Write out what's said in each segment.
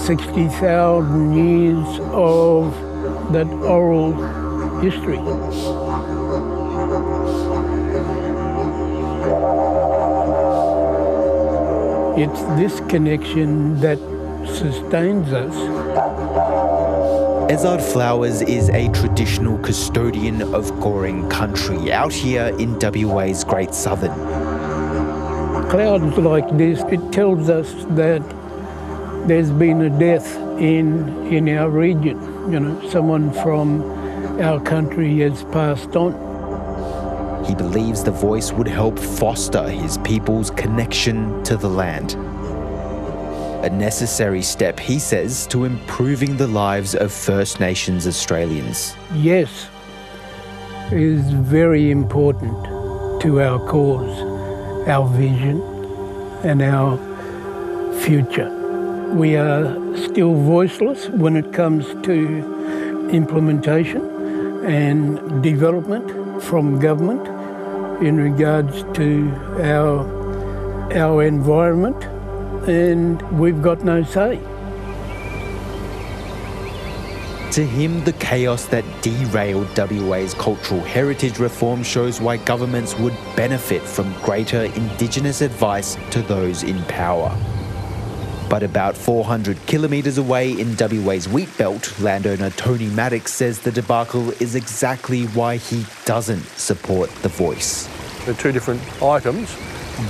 60,000 years of that oral history. It's this connection that sustains us. Ezard Flowers is a traditional custodian of Goring country out here in WA's Great Southern. Clouds like this, it tells us that there's been a death in our region. You know, someone from our country has passed on. He believes the voice would help foster his people's connection to the land. A necessary step, he says, to improving the lives of First Nations Australians. Yes, it is very important to our cause, our vision and our future. We are still voiceless when it comes to implementation and development from government in regards to our environment, and we've got no say. To him, the chaos that derailed WA's cultural heritage reform shows why governments would benefit from greater Indigenous advice to those in power. But about 400 kilometres away in WA's wheat belt, landowner Tony Maddox says the debacle is exactly why he doesn't support the voice. They're two different items,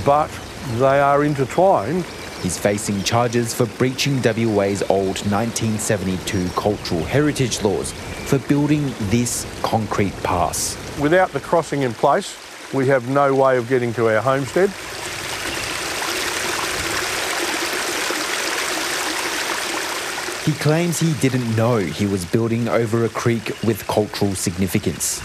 but they are intertwined. He's facing charges for breaching WA's old 1972 cultural heritage laws for building this concrete pass. Without the crossing in place, we have no way of getting to our homestead. He claims he didn't know he was building over a creek with cultural significance.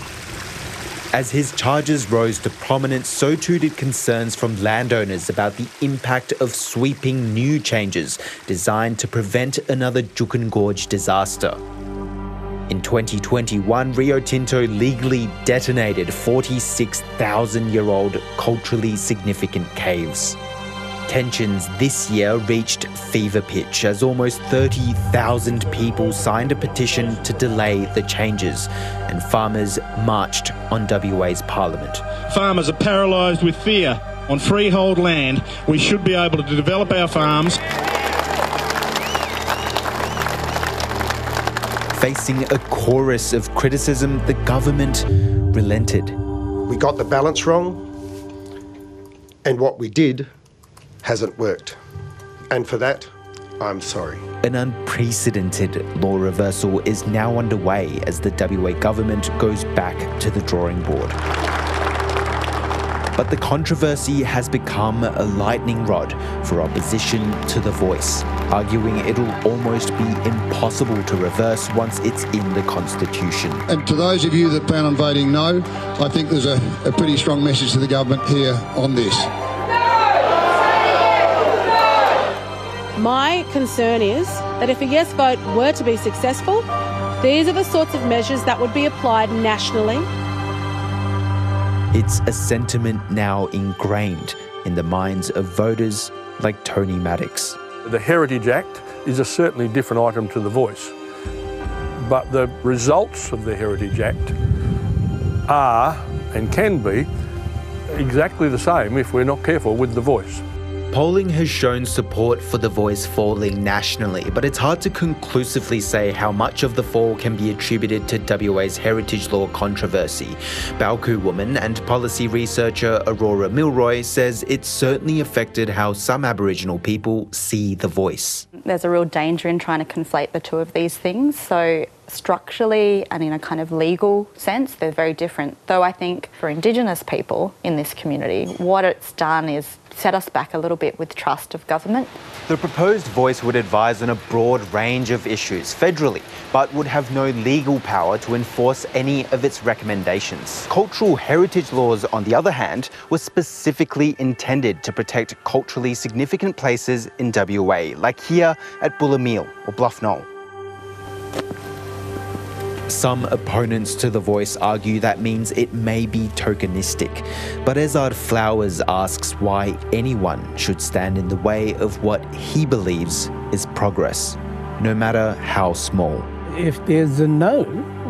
As his charges rose to prominence, so too did concerns from landowners about the impact of sweeping new changes designed to prevent another Juukan Gorge disaster. In 2021, Rio Tinto legally detonated 46,000-year-old culturally significant caves. Tensions this year reached fever pitch as almost 30,000 people signed a petition to delay the changes, and farmers marched on WA's parliament. Farmers are paralysed with fear. On freehold land, we should be able to develop our farms. Facing a chorus of criticism, the government relented. We got the balance wrong, and what we did hasn't worked. And for that, I'm sorry. An unprecedented law reversal is now underway as the WA government goes back to the drawing board. But the controversy has become a lightning rod for opposition to the voice, arguing it'll almost be impossible to reverse once it's in the Constitution. And to those of you that plan on voting no, I think there's a pretty strong message to the government here on this. My concern is that if a yes vote were to be successful, these are the sorts of measures that would be applied nationally. It's a sentiment now ingrained in the minds of voters like Tony Maddox. The Heritage Act is a certainly different item to the voice, but the results of the Heritage Act are and can be exactly the same if we're not careful with the voice. Polling has shown support for the voice falling nationally, but it's hard to conclusively say how much of the fall can be attributed to WA's heritage law controversy. Balku woman and policy researcher Aurora Milroy says it's certainly affected how some Aboriginal people see the voice. There's a real danger in trying to conflate the two of these things. So structurally and in a kind of legal sense, they're very different. Though I think for Indigenous people in this community, what it's done is set us back a little bit with trust of government. The proposed voice would advise on a broad range of issues federally, but would have no legal power to enforce any of its recommendations. Cultural heritage laws, on the other hand, were specifically intended to protect culturally significant places in WA, like here at Bullameel or Bluff Knoll. Some opponents to the voice argue that means it may be tokenistic, but Ezard Flowers asks why anyone should stand in the way of what he believes is progress. no matter how small. If there's a no,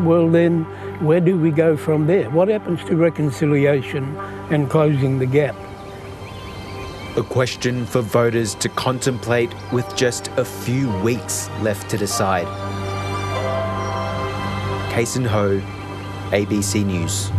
well then, where do we go from there? What happens to reconciliation and closing the gap? A question for voters to contemplate with just a few weeks left to decide. Cason Ho, ABC News.